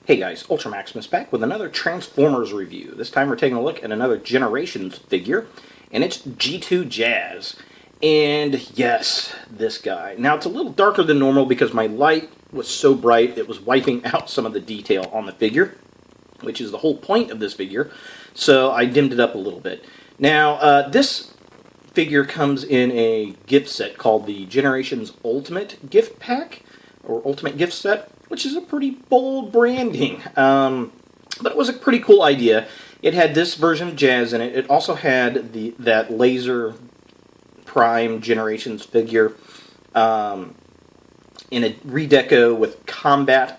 Hey guys, Ultra Maximus back with another Transformers review. This time we're taking a look at another Generations figure, and it's G2 Jazz. And yes, this guy. Now it's a little darker than normal because my light was so bright it was wiping out some of the detail on the figure, which is the whole point of this figure, so I dimmed it up a little bit. Now, this figure comes in a gift set called the Generations Ultimate Gift Pack, or Ultimate Gift Set, which is a pretty bold branding, but it was a pretty cool idea. It had this version of Jazz in it. It also had that Laser Prime Generations figure in a redeco with Combat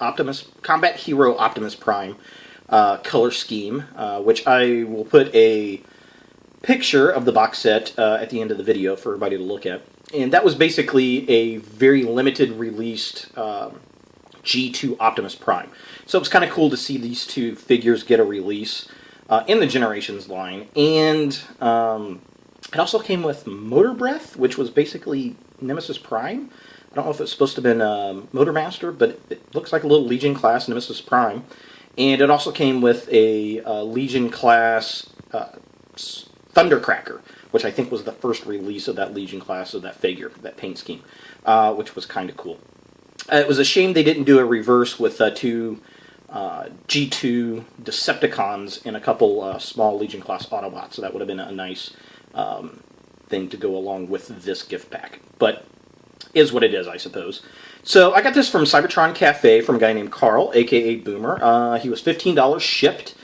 Hero Optimus Prime color scheme, which I will put a picture of the box set at the end of the video for everybody to look at. And that was basically a very limited released G2 Optimus Prime. So it was kind of cool to see these two figures get a release in the Generations line. And it also came with Motor Breath, which was basically Nemesis Prime. I don't know if it's supposed to have been Motor Master, but it looks like a little Legion class Nemesis Prime. And it also came with a Legion class Thundercracker, which I think was the first release of that Legion class of that figure, that paint scheme, which was kind of cool. It was a shame they didn't do a reverse with two G2 Decepticons and a couple small Legion class Autobots, so that would have been a nice thing to go along with this gift pack. But is what it is, I suppose. So I got this from Cybertron Cafe from a guy named Carl, aka Boomer. He was $15 shipped.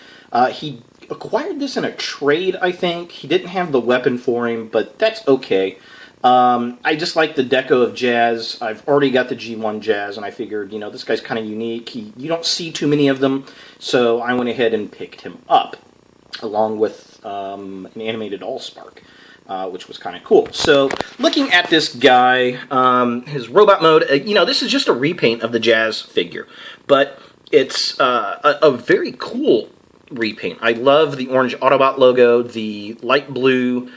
He acquired this in a trade, I think. He didn't have the weapon for him, but that's okay. I just like the deco of Jazz. I've already got the G1 Jazz, and I figured, you know, this guy's kind of unique. You don't see too many of them, so I went ahead and picked him up, along with an animated Allspark, which was kind of cool. So, looking at this guy, his robot mode, you know, this is just a repaint of the Jazz figure, but it's a very cool repaint. I love the orange Autobot logo, the light blue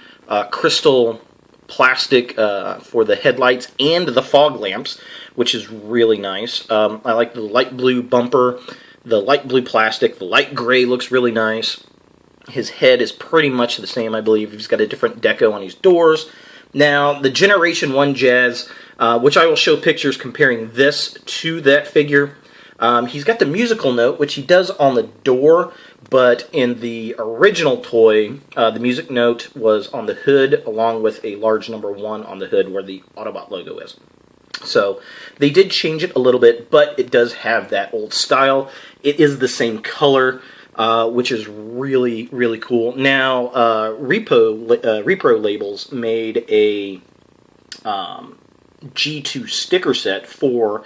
crystal plastic for the headlights and the fog lamps, which is really nice. I like the light blue bumper, the light blue plastic, the light gray looks really nice. His head is pretty much the same, I believe. He's got a different deco on his doors. Now, the Generation 1 Jazz, which I will show pictures comparing this to that figure. He's got the musical note, which he does on the door, but in the original toy, the music note was on the hood, along with a large number 1 on the hood where the Autobot logo is. So, they did change it a little bit, but it does have that old style. It is the same color, which is really, really cool. Now, Repro Labels made a G2 sticker set for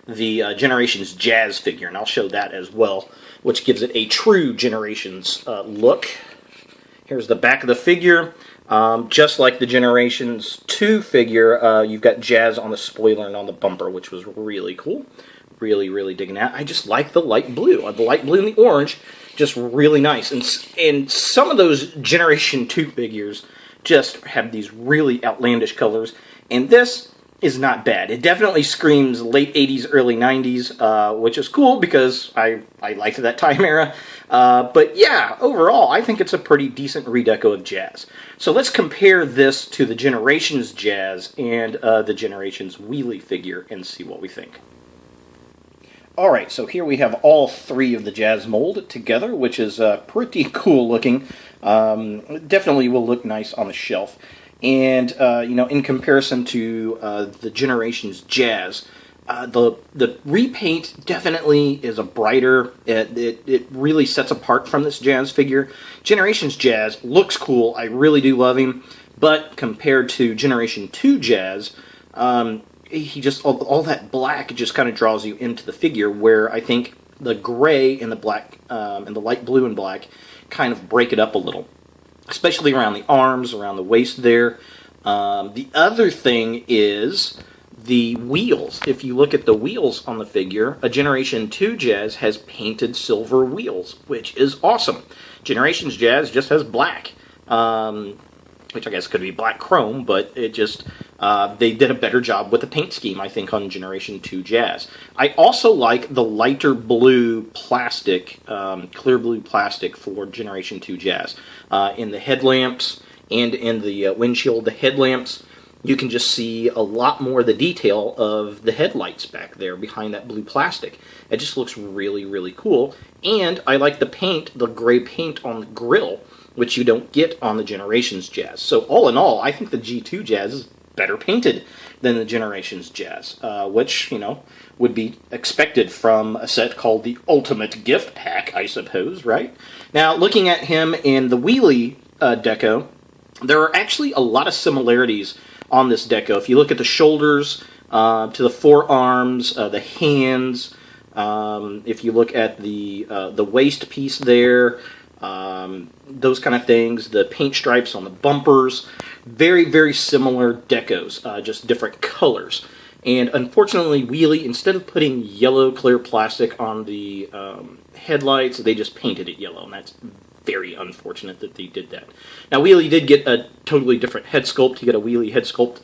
the Generations Jazz figure, and I'll show that as well, which gives it a true Generations look. Here's the back of the figure. Just like the Generations 2 figure, you've got Jazz on the spoiler and on the bumper, which was really cool. Really, really digging that. I just like the light blue. The light blue and the orange, just really nice. And some of those Generation 2 figures just have these really outlandish colors, and this is not bad. It definitely screams late 80s, early 90s, which is cool because I liked that time era. But yeah, overall, I think it's a pretty decent redeco of Jazz. So let's compare this to the Generations Jazz and the Generations Wheelie figure and see what we think. Alright, so here we have all three of the Jazz mold together, which is pretty cool looking. Definitely will look nice on the shelf. And, you know, in comparison to the Generations Jazz, the repaint definitely is a brighter, it really sets apart from this Jazz figure. Generations Jazz looks cool, I really do love him, but compared to Generation 2 Jazz, he just, all that black just kind of draws you into the figure, where I think the gray and the black and the light blue and black kind of break it up a little, especially around the arms, around the waist there. The other thing is the wheels. If you look at the wheels on the figure, a Generation 2 Jazz has painted silver wheels, which is awesome. Generations Jazz just has black, which I guess could be black chrome, but it just, they did a better job with the paint scheme, I think, on Generation 2 Jazz. I also like the lighter blue plastic, clear blue plastic for Generation 2 Jazz. In the headlamps and in the windshield, the headlamps, you can just see a lot more of the detail of the headlights back there behind that blue plastic. It just looks really, really cool. And I like the paint, the gray paint on the grill, which you don't get on the Generations Jazz. So all in all, I think the G2 Jazz is better painted than the Generations Jazz, which, you know, would be expected from a set called the Ultimate Gift Pack, I suppose, right? Now, looking at him in the wheelie deco, there are actually a lot of similarities on this deco. If you look at the shoulders, to the forearms, the hands, if you look at the waist piece there, those kind of things, the paint stripes on the bumpers, very, very similar decos, just different colors. And unfortunately, Wheelie, instead of putting yellow clear plastic on the headlights, they just painted it yellow, and that's very unfortunate that they did that. Now, Wheelie did get a totally different head sculpt. He got a Wheelie head sculpt,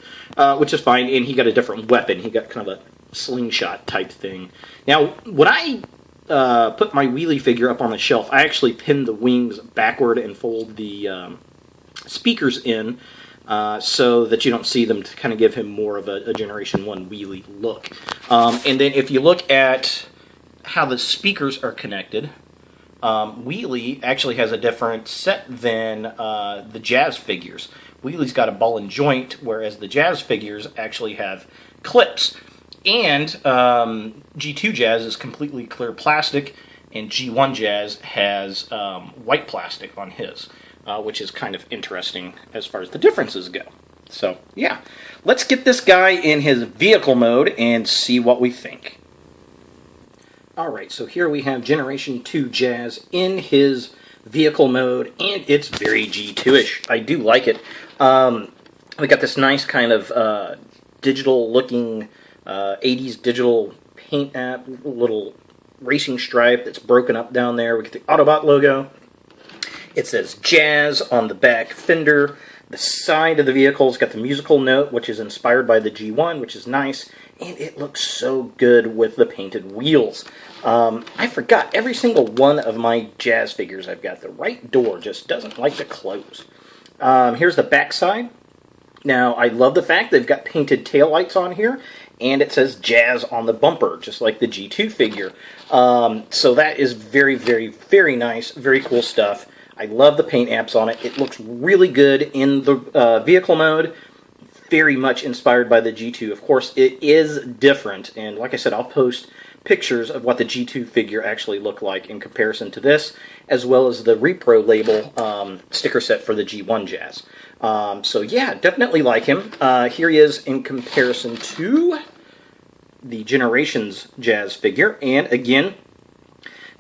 which is fine, and he got a different weapon. He got kind of a slingshot type thing. Now, when I put my Wheelie figure up on the shelf, I actually pinned the wings backward and fold the speakers in so that you don't see them, to kind of give him more of a Generation 1 Wheelie look. And then if you look at how the speakers are connected, Wheelie actually has a different set than the Jazz figures. Wheelie's got a ball and joint, whereas the Jazz figures actually have clips. And G2 Jazz is completely clear plastic, and G1 Jazz has white plastic on his, which is kind of interesting as far as the differences go. So, yeah. Let's get this guy in his vehicle mode and see what we think. Alright, so here we have Generation 2 Jazz in his vehicle mode, and it's very G2-ish. I do like it. We got this nice kind of digital-looking 80s digital paint app, little racing stripe that's broken up down there. We get the Autobot logo. It says Jazz on the back fender. The side of the vehicle's got the musical note, which is inspired by the G1, which is nice. And it looks so good with the painted wheels. I forgot, every single one of my Jazz figures I've got, the right door just doesn't like to close. Here's the back side. Now, I love the fact they've got painted taillights on here, and it says Jazz on the bumper, just like the G2 figure. So that is very, very, very nice, very cool stuff. I love the paint apps on it. It looks really good in the vehicle mode. Very much inspired by the G2. Of course, it is different, and like I said, I'll post pictures of what the G2 figure actually looked like in comparison to this, as well as the Repro label sticker set for the G1 Jazz. So yeah, definitely like him. Here he is in comparison to the Generations Jazz figure, and again,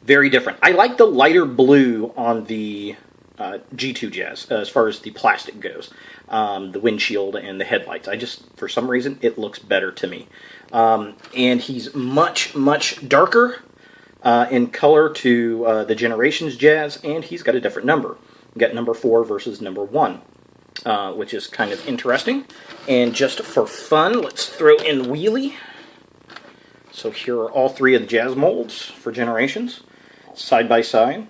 very different. I like the lighter blue on the G2 Jazz as far as the plastic goes. The windshield and the headlights. I just, for some reason, it looks better to me. And he's much, much darker in color to the Generations Jazz, and he's got a different number. You got number 4 versus number 1, which is kind of interesting. And just for fun, let's throw in Wheelie. So here are all 3 of the Jazz molds for Generations, side by side.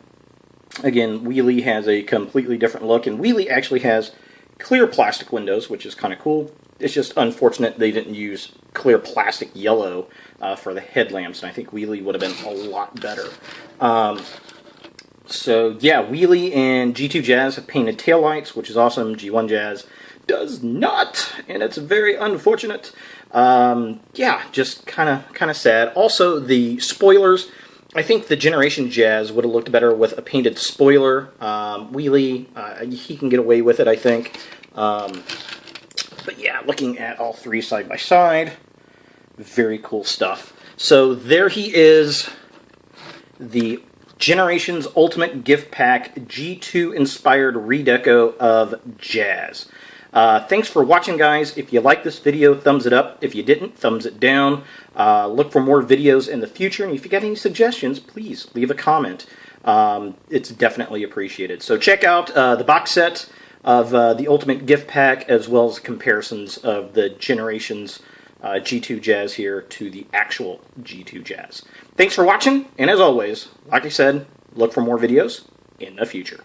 Again, Wheelie has a completely different look, and Wheelie actually has clear plastic windows, which is kind of cool. It's just unfortunate they didn't use clear plastic yellow for the headlamps, and I think Wheelie would have been a lot better. So yeah, Wheelie and G2 Jazz have painted taillights, which is awesome. G1 Jazz does not, and it's very unfortunate. Yeah, just kind of sad. Also, the spoilers. I think the Generation Jazz would have looked better with a painted spoiler. Wheelie, he can get away with it, I think. But yeah, looking at all 3 side by side, very cool stuff. So there he is the Generations Ultimate Gift Pack G2 inspired redeco of Jazz. Thanks for watching, guys. If you like this video, thumbs it up. If you didn't, thumbs it down. Look for more videos in the future, and if you got any suggestions, please leave a comment. It's definitely appreciated. So check out the box set of the Ultimate Gift Pack, as well as comparisons of the Generations G2 Jazz here to the actual G2 Jazz. Thanks for watching, and as always, like I said, look for more videos in the future.